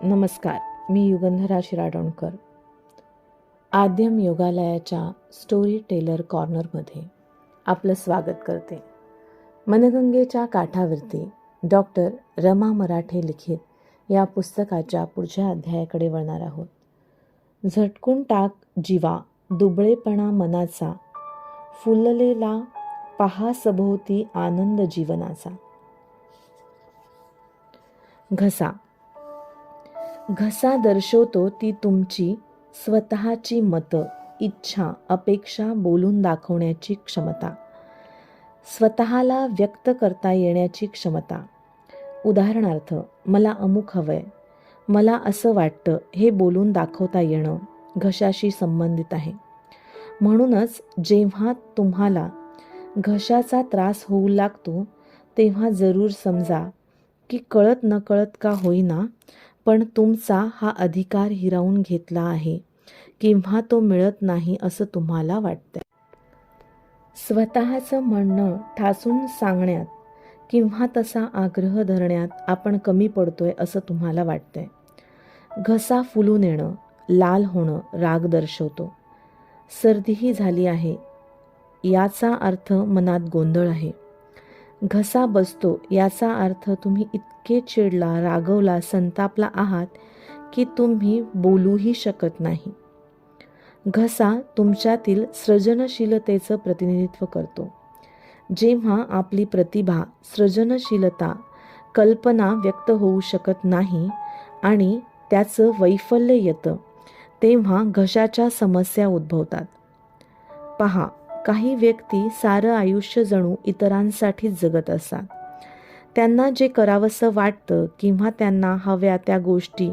नमस्कार, मी Yugandhara शिराडोणकर. आद्यम योगालयाच्या story teller कॉर्नरमध्ये आपलं स्वागत करते. मनगंगेच्या काठावरती डॉक्टर रमा मराठे लिखित या पुस्तकाच्या पुढच्या अध्यायाकडे वळणार आहोत. झटकून टाक जीवा दुबळेपणा मनाचा, फुललेला पहा सभोवती आनंद जीवनाचा. घसा दर्शवतो ती तुमची स्वतःची मतं, इच्छा, अपेक्षा बोलून दाखवण्याची क्षमता, स्वतःला व्यक्त करता येण्याची क्षमता. उदाहरणार्थ, मला अमुक हवंय, मला असं वाटतं, हे बोलून दाखवता येणं घशाशी संबंधित आहे. म्हणूनच जेव्हा तुम्हाला घशाचा त्रास होऊ लागतो तेव्हा जरूर समजा की कळत नकळत का होईना पण तुमचा हा अधिकार हिरावून घेतला आहे किंवा तो मिळत नाही असं तुम्हाला वाटतंय. स्वतःचं म्हणणं ठासून सांगण्यात किंवा तसा आग्रह धरण्यात आपण कमी पडतोय असं तुम्हाला वाटतंय. घसा फुलून येणं, लाल होणं राग दर्शवतो. सर्दीही झाली आहे याचा अर्थ मनात गोंधळ आहे. घसा बसतो याचा अर्थ तुम्ही इतके चिडला, रागवला, संतापला आहात की तुम्ही बोलूही शकत नाही. घसा तुमच्यातील सृजनशीलतेचं प्रतिनिधित्व करतो. जेव्हा आपली प्रतिभा, सृजनशीलता, कल्पना व्यक्त होऊ शकत नाही आणि त्याचं वैफल्य येतं तेव्हा घशाच्या समस्या उद्भवतात. पहा, काही व्यक्ती सारं आयुष्य जणू इतरांसाठीच जगत असतात. त्यांना जे करावंसं वाटतं किंवा त्यांना हव्या त्या गोष्टी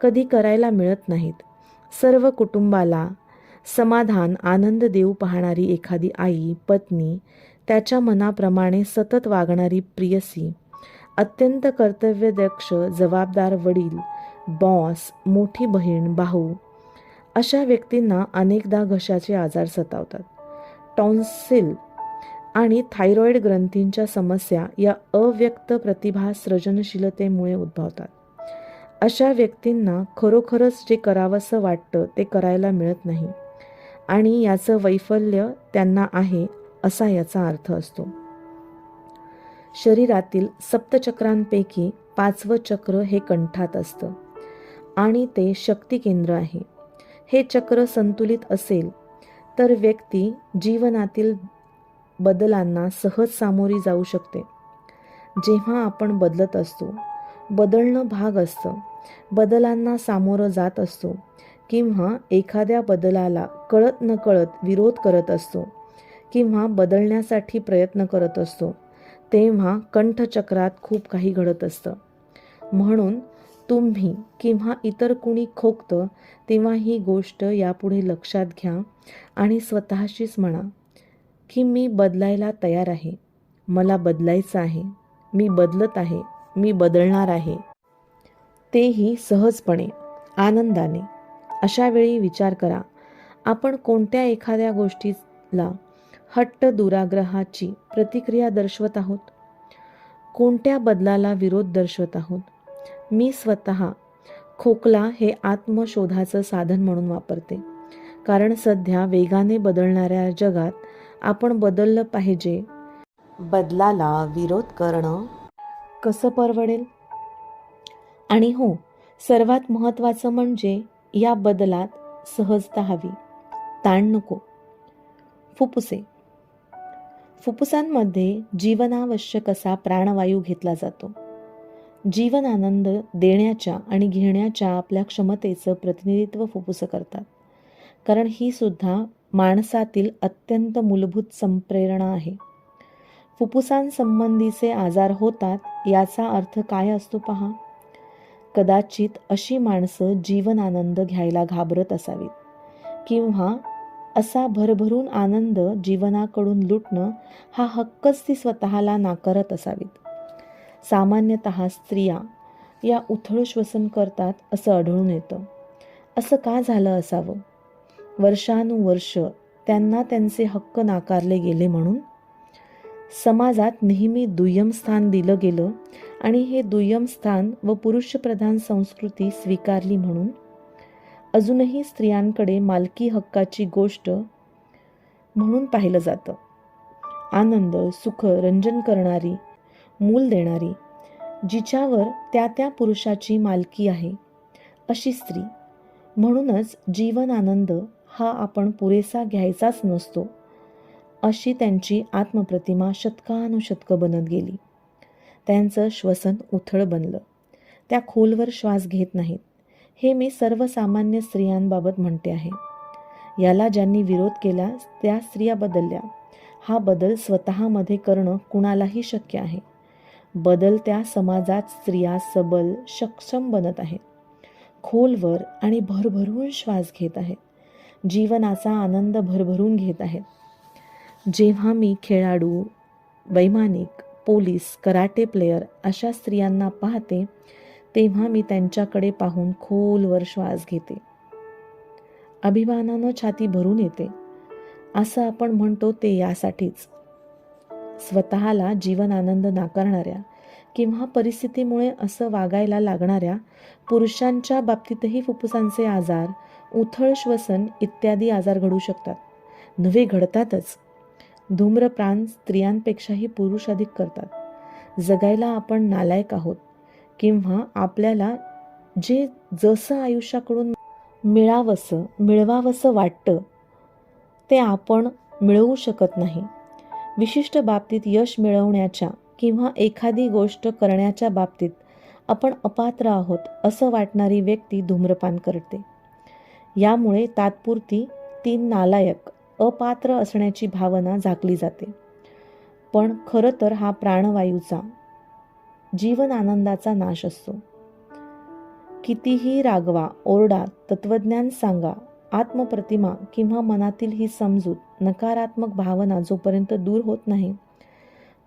कधी करायला मिळत नाहीत. सर्व कुटुंबाला समाधान, आनंद देऊ पाहणारी एखादी आई, पत्नी, त्याच्या मनाप्रमाणे सतत वागणारी प्रियसी, अत्यंत कर्तव्यदक्ष जबाबदार वडील, बॉस, मोठी बहीण, भाऊ, अशा व्यक्तींना अनेकदा घशाचे आजार सतावतात. टॉन्सिल आणि थायरॉइड ग्रंथींच्या समस्या या अव्यक्त प्रतिभा सृजनशीलतेमुळे उद्भवतात. अशा व्यक्तींना खरोखरच जे करावंसं वाटतं ते करायला मिळत नाही आणि याचं वैफल्य त्यांना आहे असा याचा अर्थ असतो. शरीरातील सप्तचक्रांपैकी 5वं चक्र हे कंठात असतं आणि ते शक्ती केंद्र आहे. हे चक्र संतुलित असेल तर व्यक्ती जीवनातील बदलांना सहज सामोरी जाऊ शकते. जेव्हा आपण बदलत असतो, बदलणं भाग असतं, बदलांना सामोरं जात असतो किंवा एखाद्या बदलाला कळत नकळत विरोध करत असतो किंवा बदलण्यासाठी प्रयत्न करत असतो तेव्हा कंठचक्रात खूप काही घडत असतं. म्हणून तुम्ही किंवा इतर कुणी खोकतं तेव्हा ही गोष्ट यापुढे लक्षात घ्या आणि स्वतःशीच म्हणा की मी बदलायला तयार आहे, मला बदलायचं आहे, मी बदलत आहे, मी बदलणार आहे. तेही सहजपणे, आनंदाने. अशा वेळी विचार करा, आपण कोणत्या एखाद्या गोष्टीला हट्ट दुराग्रहाची प्रतिक्रिया दर्शवत आहोत? कोणत्या बदलाला विरोध दर्शवत आहोत? मी स्वतः खोकला हे आत्मशोधाचं साधन म्हणून वापरते, कारण सध्या वेगाने बदलणाऱ्या जगात आपण बदललं पाहिजे. बदलाला विरोध करणं कसं परवडेल? आणि हो, सर्वात महत्त्वाचं म्हणजे या बदलात सहजता हवी, ताण नको. फुफ्फुसांमध्ये जीवनावश्यक असा प्राणवायू घेतला जातो. जीवन आनंद देण्याच्या आणि घेण्याच्या आपल्या क्षमतेचं प्रतिनिधित्व फुफ्फुसं करतात, कारण ही सुद्धा माणसातील अत्यंत मूलभूत संप्रेरणा आहे. फुफ्फुसांसंबंधीचे आजार होतात याचा अर्थ काय असतो पहा. कदाचित अशी माणसं जीवन आनंद घ्यायला घाबरत असावीत किंवा असा भरभरून आनंद जीवनाकडून लुटणं हा हक्कच ती स्वतःला नाकारत असावीत. सामान्यतः स्त्रिया या उथळ श्वसन करतात असं आढळून येतं. असं का झालं असावं? वर्षानुवर्ष त्यांना त्यांचे हक्क नाकारले गेले म्हणून? समाजात नेहमी दुय्यम स्थान दिलं गेलं आणि हे दुय्यम स्थान व पुरुषप्रधान संस्कृती स्वीकारली म्हणून अजूनही स्त्रियांकडे मालकी हक्काची गोष्ट म्हणून पाहिलं जातं. आनंद, सुख, रंजन करणारी, मूल देणारी, जिच्यावर त्या त्या पुरुषाची मालकी आहे अशी स्त्री. म्हणूनच जीवन आनंद हा आपण पुरेसा घ्यायचाच नसतो अशी त्यांची आत्मप्रतिमा शतकानुशतकं बनत गेली. त्यांचं श्वसन उथळ बनलं. त्या खोलवर श्वास घेत नाहीत. हे मी सर्वसामान्य स्त्रियांबाबत म्हणते आहे. याला ज्यांनी विरोध केला त्या स्त्रिया बदलल्या. हा बदल स्वतःमध्ये करणं कुणालाही शक्य आहे. बदलत्या समाजात स्त्रिया सबल, सक्षम बनत आहेत. खोलवर आणि भरभरून श्वास घेत आहेत. जीवनाचा आनंद भरभरून घेत आहेत. जेव्हा मी खेळाडू, वैमानिक, पोलीस, कराटे प्लेयर अशा स्त्रियांना पाहते तेव्हा मी त्यांच्याकडे पाहून खोलवर श्वास घेते. अभिमानानं छाती भरून येते. असं आपण म्हणतो ते यासाठीच. स्वतःला जीवन आनंद नाकारणाऱ्या किंवा परिस्थितीमुळे असं वागायला लागणाऱ्या पुरुषांच्या बाबतीतही फुफ्फुसांचे आजार, उथळ श्वसन इत्यादी आजार घडू शकतात. नव्हे, घडतातच. धूम्रपान स्त्रियांपेक्षाही पुरुष अधिक करतात. जगायला आपण नालायक आहोत किंवा आपल्याला जे जसं आयुष्याकडून मिळवावंसं वाटतं ते आपण मिळवू शकत नाही. विशिष्ट बाबतीत यश मिळवण्याच्या किंवा एखादी गोष्ट करण्याच्या बाबतीत आपण अपात्र आहोत असं वाटणारी व्यक्ती धूम्रपान करते. यामुळे तात्पुरती ती नालायक, अपात्र असण्याची भावना झाकली जाते. पण खरं तर हा प्राणवायूचा, जीवन आनंदाचा नाश असतो. कितीही रागवा, ओरडा, तत्वज्ञान सांगा, आत्मप्रतिमा किंवा मनातील ही समजूत, नकारात्मक भावना जोपर्यंत दूर होत नाही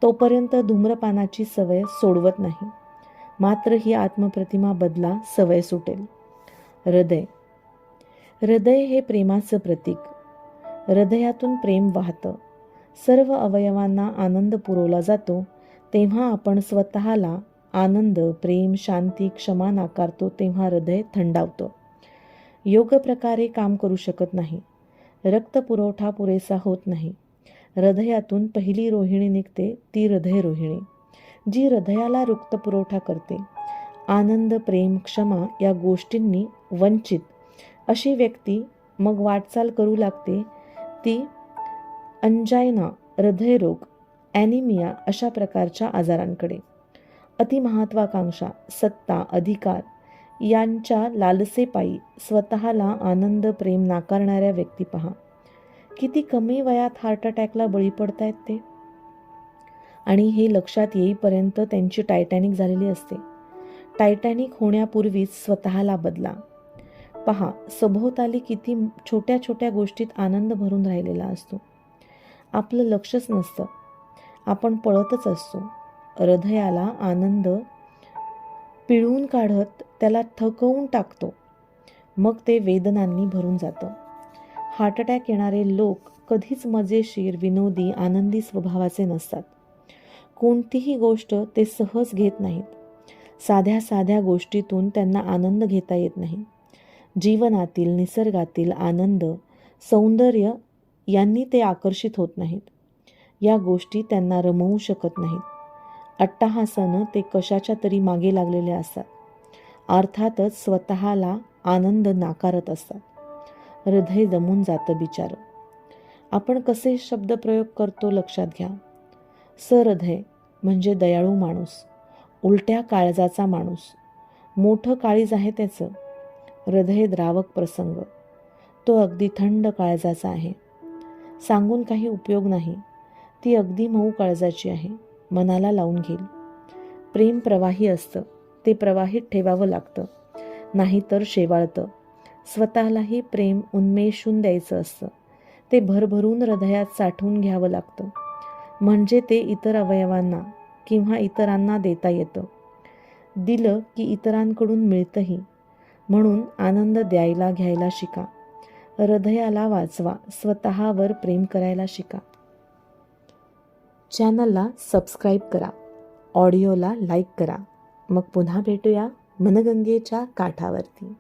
तोपर्यंत धूम्रपानाची सवय सोडवत नाही. मात्र ही आत्मप्रतिमा बदला, सवय सुटेल. हृदय हे प्रेमाचं प्रतीक. हृदयातून प्रेम वाहतं. सर्व अवयवांना आनंद पुरवला जातो. तेव्हा आपण स्वतःला आनंद, प्रेम, शांती, क्षमा नाकारतो तेव्हा हृदय थंडावतं. योग्य प्रकारे काम करू शकत नाही. रक्तपुरवठा पुरेसा होत नाही. हृदयातून पहिली रोहिणी निघते, ती हृदय रोहिणी, जी हृदयाला रक्तपुरवठा करते. आनंद, प्रेम, क्षमा या गोष्टींनी वंचित अशी व्यक्ती मग वाटचाल करू लागते ती अंजायना, हृदयरोग, ॲनिमिया अशा प्रकारच्या आजारांकडे. अतिमहत्वाकांक्षा, सत्ता, अधिकार यांच्या लालसेपायी स्वतःला आनंद, प्रेम नाकारणाऱ्या व्यक्ती पहा. किती कमी वयात हार्ट अटॅकला बळी पडतायत ते. आणि हे लक्षात येईपर्यंत त्यांची टायटॅनिक झालेली असते. टायटॅनिक होण्यापूर्वीच स्वतःला बदला. पहा, सभोवताली किती छोट्या छोट्या गोष्टीत आनंद भरून राहिलेला असतो. आपलं लक्षच नसतं. आपण पळतच असतो. हृदयाला आनंद पिळून काढत त्याला थकवून टाकतो. मग ते वेदनांनी भरून जातं. हार्ट अटॅक येणारे लोक कधीच मजेशीर, विनोदी, आनंदी स्वभावाचे नसतात. कोणतीही गोष्ट ते सहज घेत नाहीत. साध्या साध्या गोष्टीतून त्यांना आनंद घेता येत नाही. जीवनातील, निसर्गातील आनंद, सौंदर्य यांनी ते आकर्षित होत नाहीत. या गोष्टी त्यांना रमवू शकत नाहीत. अट्टहासानं ते कशाच्या तरी मागे लागलेले असतात. अर्थातच स्वतःला आनंद नाकारत असतात. हृदय दमून जातं बिचारं. आपण कसे शब्दप्रयोग करतो लक्षात घ्या. सहृदय म्हणजे दयाळू माणूस, उलट्या काळजाचा माणूस. मोठं काळीज आहे त्याचं. हृदय द्रावक प्रसंग. तो अगदी थंड काळजाचा आहे. सांगून काही उपयोग नाही. ती अगदी मऊ काळजाची आहे. मनाला लावून घेईल. प्रेम प्रवाही असतं. ते प्रवाहित ठेवावं लागतं, नाहीतर शेवाळतं. स्वतःलाही प्रेम उन्मेषून द्यायचं असतं. ते भरभरून हृदयात साठवून घ्यावं लागतं. म्हणजे ते इतर अवयवांना किंवा इतरांना देता येतं. दिलं की इतरांकडून मिळतंही. म्हणून आनंद द्यायला घ्यायला शिका. हृदयाला वाचवा. स्वतःवर प्रेम करायला शिका. चॅनलला सबस्क्राईब करा, ऑडिओला लाईक करा. मग पुन्हा भेटूया मनगंगेच्या काठावरती.